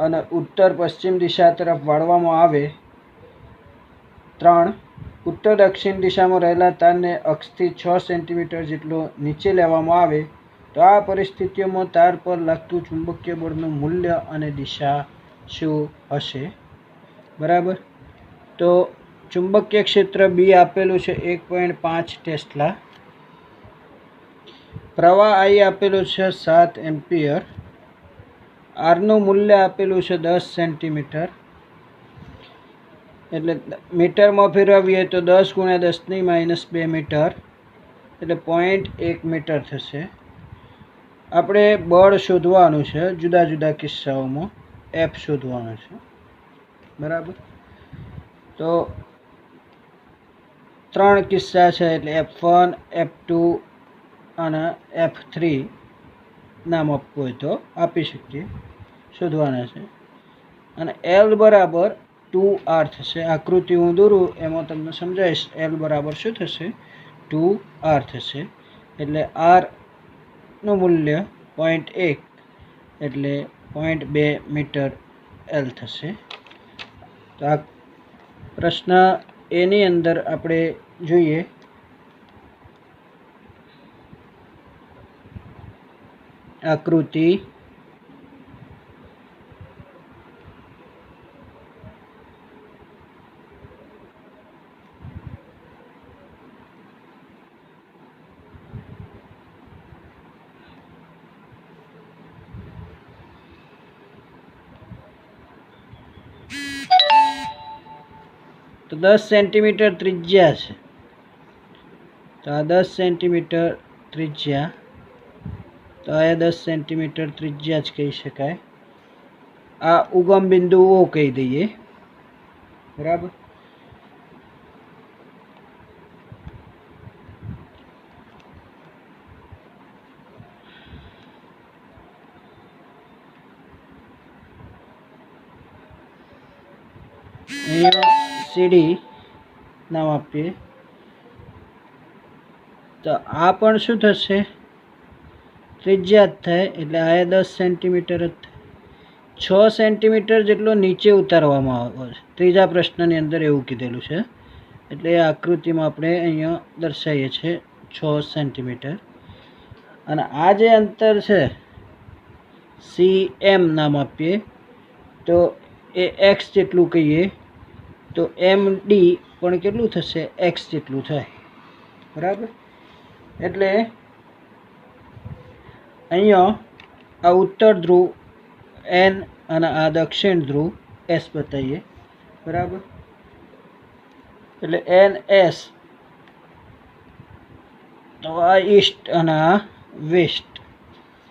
અને ઉત્તર પશ્ચિમ દિશા તરફ વાળવામાં આવે. 3 ઉત્તર દક્ષિણ દિશામાં રહેલા તારને અક્ષથી 6 સેન્ટીમીટર જેટલો નીચે લેવામાં આવે તો આ પરિસ્થિતિઓમાં તાર પર લાગતું ચુંબકીય બળનું મૂલ્ય અને દિશા શું હશે? બરાબર. તો ચુંબકીય ક્ષેત્ર બી આપેલું છે 1.5 ટેસ્લા, પ્રવાહ I આપેલું છે 7 એમ્પિયર, આરનું મૂલ્ય આપેલું છે 10 સેન્ટીમીટર, એટલે મીટરમાં ફેરવીએ તો 10 × 10⁻² મીટર, એટલે 0.1 મીટર થશે. આપણે બળ શોધવાનું છે જુદા જુદા કિસ્સાઓમાં, એફ શોધવાનું છે. બરાબર. તો 3 કિસ્સા છે, એટલે F1, F2 અને F3 નામ આપવું હોય તો આપી શકીએ, શોધવાના છે. અને L બરાબર 2R થશે. આકૃતિ હું દોરું એમાં તમને સમજાવીશ. L બરાબર શું થશે? 2R થશે. એટલે Rનું મૂલ્ય 0.1 એટલે 0.2 મીટર L થશે. તો આ પ્રશ્ન એની અંદર આપણે જોઈએ આકૃતિ તો 10 સેન્ટીમીટર ત્રિજ્યા છે. તો આ 10 સેન્ટીમીટર ત્રિજ્યા, તો આ 10 સેન્ટીમીટર ત્રિજ્યા જ કહી શકાય. આ ઉગમ બિંદુ O કહી દઈએ. બરાબર. અહીંયા સીડી નામ આપીએ. તો આ પણ શું થશે? ત્રિજ્યા જ થાય, એટલે આ 10 સેન્ટીમીટર જ થાય. 6 સેન્ટીમીટર જેટલો નીચે ઉતારવામાં આવે છે. ત્રીજા પ્રશ્નની અંદર એવું કીધેલું છે, એટલે એ આકૃતિમાં આપણે અહીંયા દર્શાવીએ છીએ 6 સેન્ટીમીટર. અને આ જે અંતર છે CM નામ આપીએ, તો એ x જેટલું કહીએ, તો MD પણ કેટલું થશે? x જેટલું થાય. બરાબર. એટલે અહીંયા આ ઉત્તર ધ્રુવ N અને આ દક્ષિણ ધ્રુવ S બતાવીએ. બરાબર. એટલે NS, તો આ ઈસ્ટ અને આ વેસ્ટ.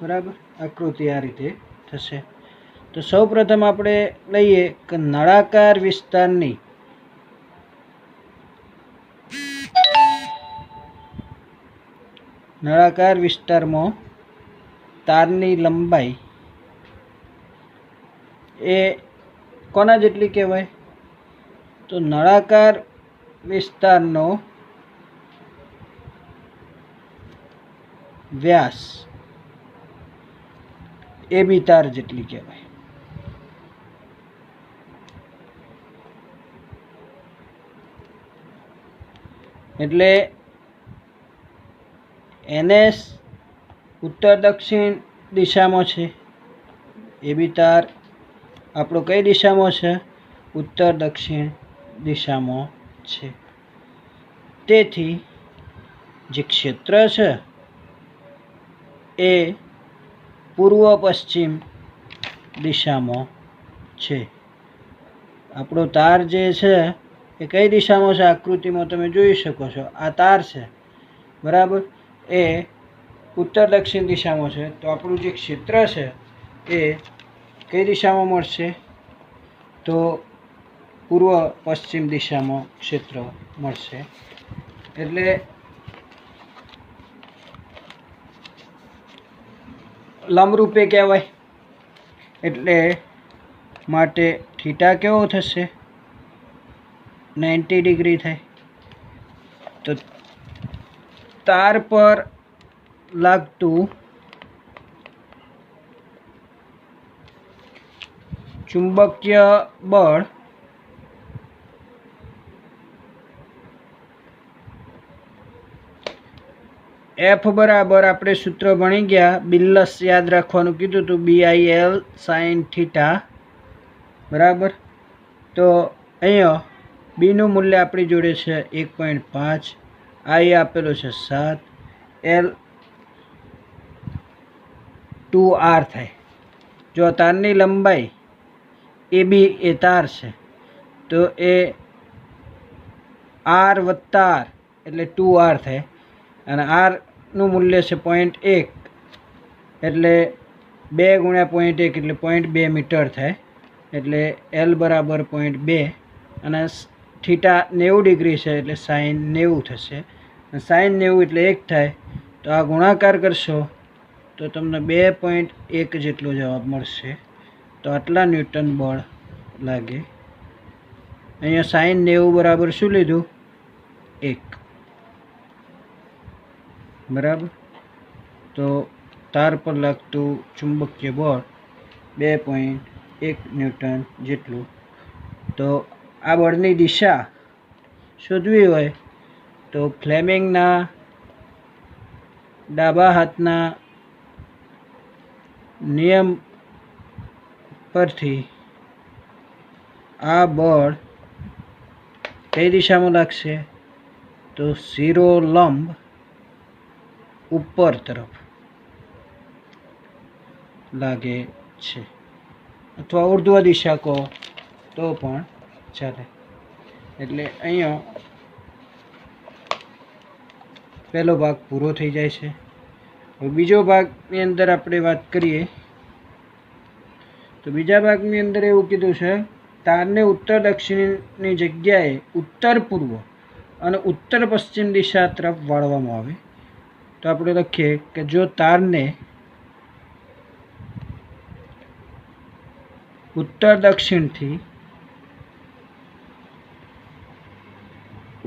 બરાબર. આકૃતિ આ રીતે થશે. તો સૌ પ્રથમ આપણે લઈએ કે નળાકાર વિસ્તારની નળાકાર વિસ્તારમાં તારની લંબાઈ એ કોના જેટલી કહેવાય? તો નળાકાર વિસ્તારનો વ્યાસ એ બી તાર જેટલી કહેવાય. એટલે NS ઉત્તર દક્ષિણ દિશામાં છે, એ બી તાર આપણો કઈ દિશામાં છે? ઉત્તર દક્ષિણ દિશામાં છે. તેથી જે ક્ષેત્ર છે એ પૂર્વ પશ્ચિમ દિશામાં છે. આપણો તાર જે છે એ કઈ દિશામાં છે? આકૃતિમાં તમે જોઈ શકો છો, આ તાર છે. બરાબર. એ ઉત્તર દક્ષિણ દિશામાં છે. તો આપણું જે ક્ષેત્ર છે એ કઈ દિશામાં મળશે? તો પૂર્વ પશ્ચિમ દિશામાં ક્ષેત્ર મળશે. એટલે લંબરૂપે કહેવાય. એટલે માટે થીટા કેવો થશે? 90 ડિગ્રી થાય. તો તાર પર લાગતું ચુંબકીય બળ એફ બરાબર આપણે સૂત્ર ભણી ગયા, બિલ્લસ યાદ રાખવાનું કીધું હતું, BIL sin થીટા બરાબર. તો અહીંયા બીનું મૂલ્ય આપણી જોડે છે 1.5, આઈ આપેલો છે 7, L 2R થાય. જો તારની લંબાઈ AB એ તાર છે તો એ R વત્તા R એટલે 2R થાય, અને આરનું મૂલ્ય છે 0.1 એટલે 2 ગુણ્યા 0.1 એટલે 0.2 મીટર થાય, એટલે L બરાબર 0.2, અને થીટા 90 ડિગ્રી છે એટલે સાઈન 90 થશે. સાઈન 90 એટલે 1 થાય, તો આ ગુણાકાર કરશો તો તમને 2.1 જેટલો જવાબ મળશે. તો આટલા ન્યૂટન બળ લાગે. અહીંયા સાઈન 90 બરાબર શું લીધું? 1 બરાબર. તો તાર પર લાગતું ચુંબકીય બળ 2.1 ન્યૂટન જેટલું. તો આ બળની દિશા શોધવી હોય તો ફ્લેમિંગના ડાબા હાથના નિયમ પરથી આ બળ કઈ દિશામાં લાગશે? તો શિરોલંબ ઉપર તરફ લાગે છે, અથવા ઉર્ધ્વ દિશા કહો તો પણ ચાલે. એટલે અહીંયા પહેલો ભાગ પૂરો થઈ જાય છે. હવે બીજો ભાગની અંદર આપણે વાત કરીએ તો બીજા ભાગની અંદર એવું કીધું છે, તારને ઉત્તર દક્ષિણની જગ્યાએ ઉત્તર પૂર્વ અને ઉત્તર પશ્ચિમ દિશા તરફ વાળવામાં આવે. તો આપણે લખીએ કે જો તારને ઉત્તર દક્ષિણથી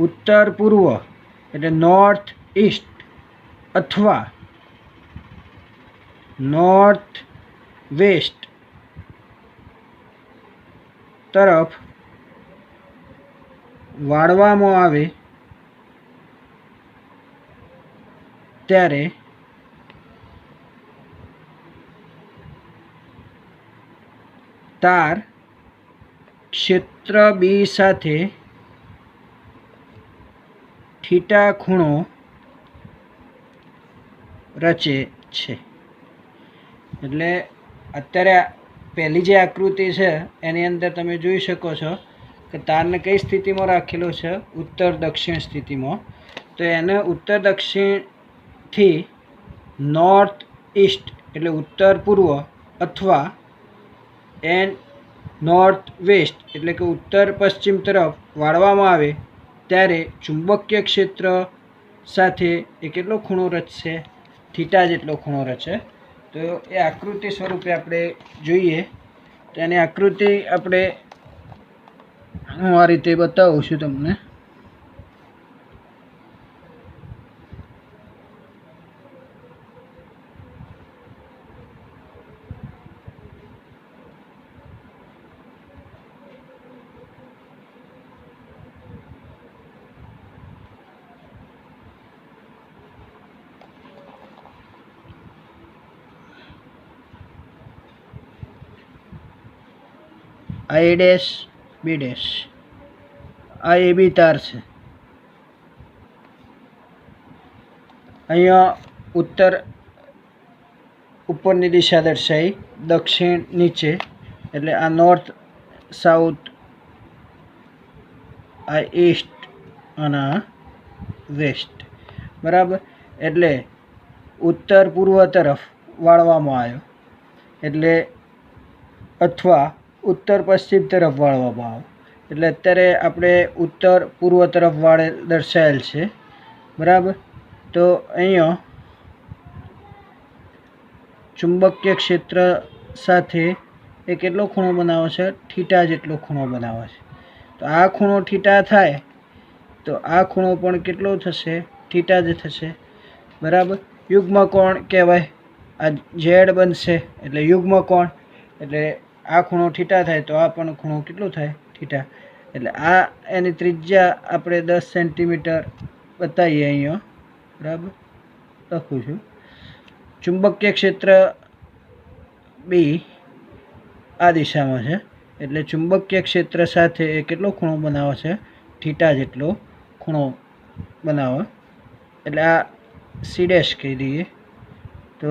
ઉત્તર પૂર્વ એટલે નોર્થ ઈસ્ટ અથવા નોર્થ વેસ્ટ તરફ વાળવામાં આવે ત્યારે તાર ક્ષેત્ર બી સાથે થીટા ખૂણો રચે છે. એટલે અત્યારે પહેલી જે આકૃતિ છે એની અંદર તમે જોઈ શકો છો કે તારને કઈ સ્થિતિમાં રાખેલો છે? ઉત્તર દક્ષિણ સ્થિતિમાં. તો એને ઉત્તર દક્ષિણથી નોર્થ ઈસ્ટ એટલે ઉત્તર પૂર્વ અથવા એન્ડ નોર્થ વેસ્ટ એટલે કે ઉત્તર પશ્ચિમ તરફ વાળવામાં આવે ત્યારે ચુંબકીય ક્ષેત્ર સાથે એ કેટલો ખૂણો રચશે? થીટા જેટલો ખૂણો રચે. તો એ આકૃતિ સ્વરૂપે આપણે જોઈએ. તો એની આકૃતિ આપણે હું આ રીતે બતાવું છું તમને. આ A ડેશ B ડેશ, આ AB તાર છે. અહીંયા ઉત્તર ઉપરની દિશા દર્શાવી, દક્ષિણ નીચે એટલે આ નોર્થ સાઉથ, આ ઈસ્ટ અને આ વેસ્ટ બરાબર. એટલે ઉત્તર પૂર્વ તરફ વાળવામાં આવ્યો એટલે અથવા ઉત્તર પશ્ચિમ તરફ વાળવામાં આવે એટલે અત્યારે આપણે ઉત્તર પૂર્વ તરફ વાળે દર્શાવેલ છે બરાબર. તો અહીંયા ચુંબકીય ક્ષેત્ર સાથે એ કેટલો ખૂણો બનાવે છે? થીટા જેટલો ખૂણો બનાવે છે. તો આ ખૂણો થીટા થાય તો આ ખૂણો પણ કેટલો થશે? થીટા જ થશે બરાબર. યુગ્મ કોણ કહેવાય. આ ઝેડ બનશે એટલે યુગ્મ કોણ, એટલે આ ખૂણો થીટા થાય તો આ પણ ખૂણો કેટલો થાય? થીટા. એટલે આ એની ત્રિજ્યા આપણે 10 સેન્ટીમીટર બતાવીએ અહીંયા બરાબર. લખું છું. ચુંબકીય ક્ષેત્ર બી આ દિશામાં છે, એટલે ચુંબકીય ક્ષેત્ર સાથે એ કેટલો ખૂણો બનાવે છે? થીટા જેટલો ખૂણો બનાવે. એટલે આ સી ડેશ કહી દઈએ. તો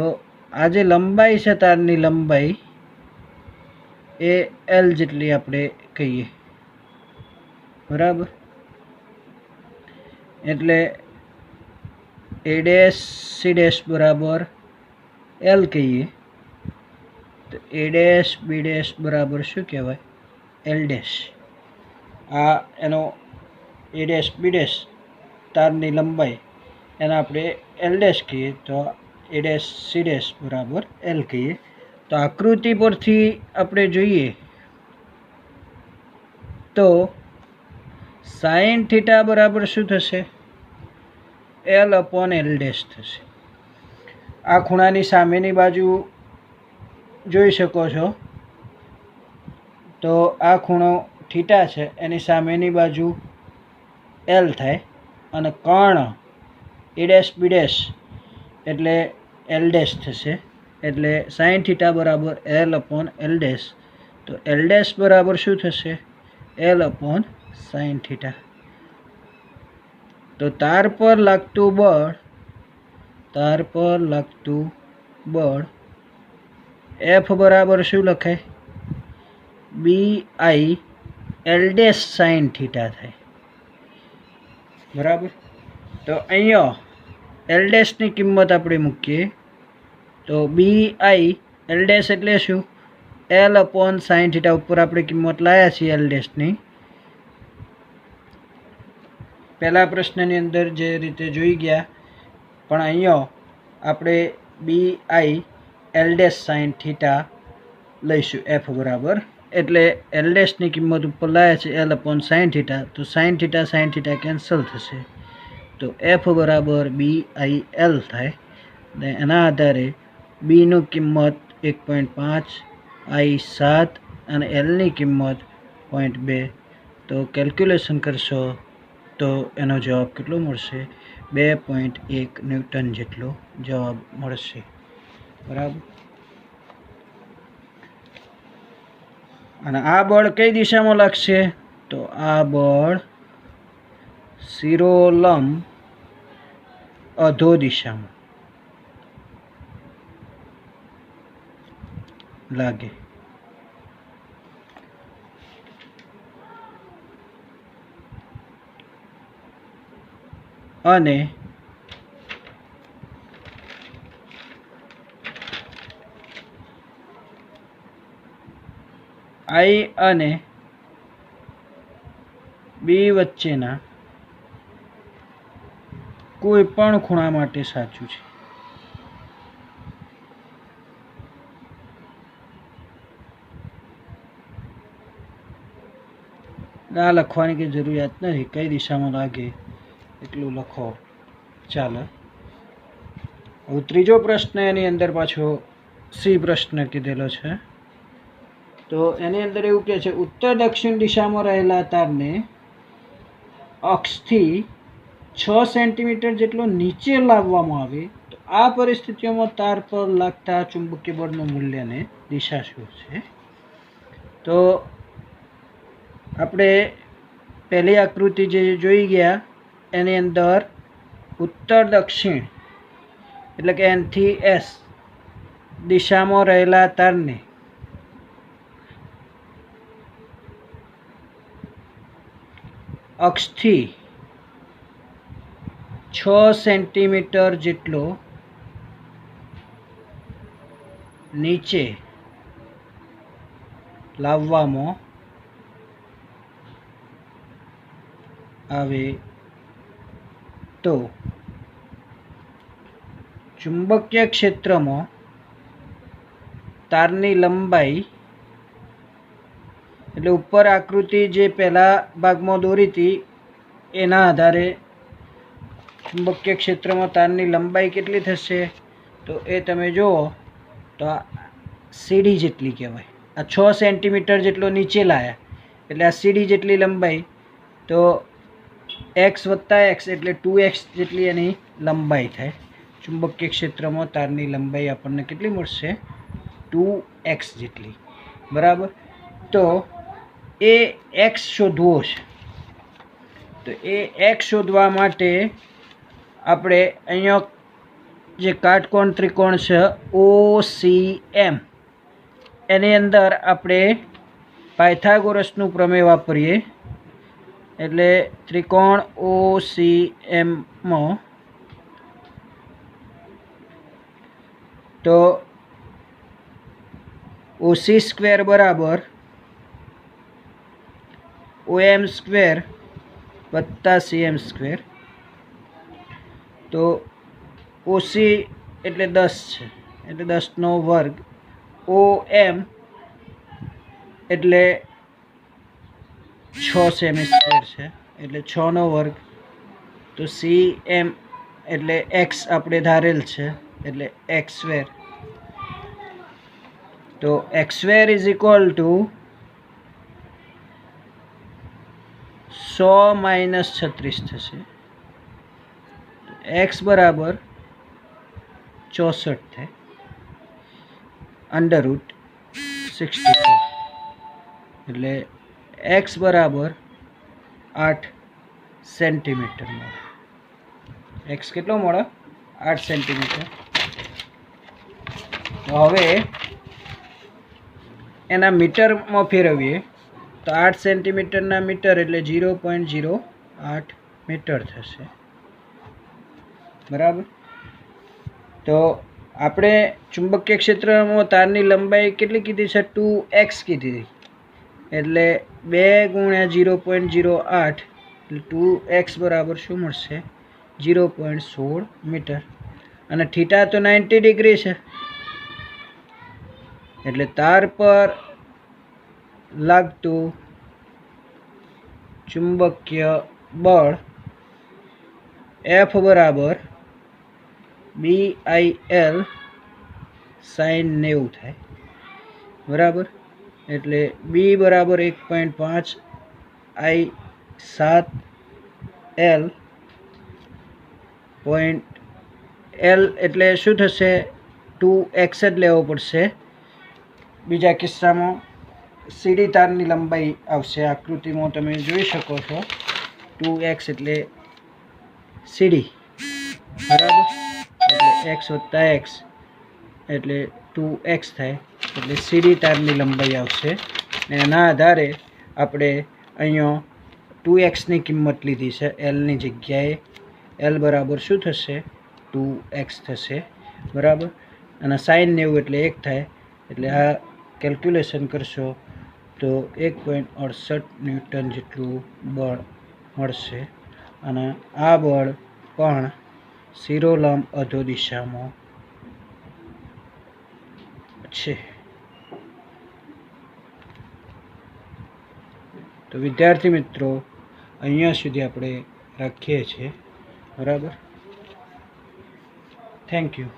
આ જે લંબાઈ છે તારની લંબાઈ એ એલ જેટલી આપણે કહીએ, બરાબર. એટલે એ ડેશ સી ડેશ બરાબર એલ કહીએ. તો એ ડેશ બી ડેશ બરાબર શું કહેવાય? L dash. આ એનો એ ડેશ બી ડેશ તારની લંબાઈ એને આપણે એલ ડેશ કહીએ. તો એ ડેશ સી ડેશ બરાબર એલ કહીએ. તો આકૃતિ પરથી આપણે જોઈએ તો સાઇન થીટા બરાબર શું થશે? એલ અપોન એલ ડેશ થશે. આ ખૂણાની સામેની બાજુ જોઈ શકો છો. તો આ ખૂણો થીટા છે, એની સામેની બાજુ એલ થાય, અને કર્ણ એ ડેશ બી ડેશ એટલે એલ ડેશ થશે. એટલે સાઇન થીટા બરાબર એલ અપોન એલ ડેશ. તો એલ ડેશ બરાબર શું થશે? L upon sine theta. તો તાર પર લાગતું બળ એફ બરાબર શું લખાય? B I L dash sine theta થાય, બરાબર. તો અહીંયા એલ ડેશની કિંમત આપણે મૂકીએ તો બી આઈ એલ ડેશ એટલે શું? L upon sine theta. ઉપર આપણે કિંમત લાવ્યા છીએ એલ ડેશની. પહેલા પ્રશ્નની અંદર જે રીતે જોઈ ગયા, પણ અહીંયા આપણે B I L dash sine theta લઈશું એફ બરાબર. એટલે એલ ડેશની કિંમત ઉપર લાવ્યા છે એલ અપોન સાઇન થીટા. તો સાઇન થીટા કેન્સલ થશે. તો એફ બરાબર બી આઈ એલ થાય. ને એના આધારે બીનું કિંમત 1.5, આઈ 7 અને એલની કિંમત 0.2. તો કેલ્ક્યુલેશન કરશો તો એનો જવાબ કેટલો મળશે? 2.1 ન્યૂટન જેટલો જવાબ મળશે, બરાબર. અને આ બળ કઈ દિશામાં લાગશે? તો આ બળ શિરોલંબ અધો દિશામાં લાગે. અને આઈ અને બી વચ્ચેના કોઈ પણ ખૂણા માટે સાચું છે. આ લખવાની કંઈ જરૂરિયાત નથી, કઈ દિશામાં લાગે એટલું લખો ચાલે. હવે ત્રીજો પ્રશ્ન એની અંદર પાછો સી પ્રશ્ન કીધેલો છે. તો એની અંદર એવું કહે છે, ઉત્તર દક્ષિણ દિશામાં રહેલા તારને અક્ષથી 6 સેન્ટીમીટર જેટલો નીચે લાવવામાં આવે તો આ પરિસ્થિતિઓમાં તાર પર લાગતા ચુંબકીય બળનું મૂલ્યને દિશા શું છે? તો આપણે પહેલી આકૃતિ જે જોઈ ગયા એની અંદર ઉત્તર દક્ષિણ એટલે કે એનથી એસ દિશામાં રહેલા તારને અક્ષથી 6 સેન્ટીમીટર જેટલો નીચે લાવવામાં આવે તો ચુંબકીય ક્ષેત્રમાં તારની લંબાઈ એટલે ઉપર આકૃતિ જે પહેલા ભાગમાં દોરી હતી એના આધારે ચુંબકીય ક્ષેત્રમાં તારની લંબાઈ કેટલી થશે? તો એ તમે જુઓ તો આ સીડી જેટલી કહેવાય. આ 6 સેન્ટીમીટર જેટલો નીચે લાયા એટલે આ સીડી જેટલી લંબાઈ. તો એક્સ વત્તા એક્સ એટલે 2x જેટલી એની લંબાઈ થાય ચુંબકીય ક્ષેત્રમાં તારની લંબાઈ આપણને કેટલી મળશે? 2x જેટલી, બરાબર. તો એ x શોધવો છે. તો એ x શોધવા માટે આપણે અહીંયા જે કાટકોણ ત્રિકોણ છે OCM, એની અંદર આપણે પાયથાગોરસનું પ્રમેય વાપરીએ. એટલે ત્રિકોણ OCMમાં તો OC સ્ક્વેર બરાબર OM સ્ક્વેર વત્તા CM સ્ક્વેર. તો OC એટલે 10 છે, એટલે 10નો વર્ગ. OM એટલે 6 સેમી સ્ક્વેર છે, એટલે 6નો વર્ગ. તો CM એટલે x આપણે ધારેલ છે, એટલે x સ્ક્વેર. તો x square is equal to 100 - 36 થશે. x બરાબર 64 થાય, √64. એટલે x બરાબર 8 સેન્ટીમીટર મળે. x કેટલો મળે? 8 સેન્ટીમીટર. તો હવે એના મીટરમાં ફેરવીએ તો 8 સેન્ટીમીટરના મીટર એટલે 0.08 મીટર થશે, બરાબર. તો આપણે ચુંબકીય ક્ષેત્રમાં તારની લંબાઈ કેટલી કીધી છે? 2x કીધી. એટલે 2 × 0.08 એટલે 2x બરાબર શું મળશે? 0.16 મીટર. અને થીટા તો 90 ડિગ્રી છે, એટલે તાર પર લાગતું ચુંબકીય બળ F બરાબર BIL sin 90 થાય, બરાબર. એટલે B બરાબર 1.5 I 7 L પોઈન્ટ L એટલે શું થશે? 2x જ લેવો પડશે. બીજા કિસ્સામાં સીડી તારની લંબાઈ આવશે. આકૃતિમાં તમે જોઈ શકો છો 2x એટલે સીડી, બરાબર. એટલે x વત્તા x એટલે 2x થાય, એટલે સીડી તારની લંબાઈ આવશે. ને એના આધારે આપણે અહીંયા 2xની કિંમત લીધી છે Lની જગ્યાએ. L બરાબર શું થશે? 2x થશે, બરાબર. અને sin 90 એટલે 1 થાય, એટલે આ કેલ્ક્યુલેશન કરશો તો 1.68 ન્યૂટન જેટલું બળ મળશે. અને આ બળ પણ શિરોલંબ અધો દિશામાં છે. તો વિદ્યાર્થી મિત્રો, અહીંયા સુધી આપણે રાખીએ છીએ, બરાબર. Thank you.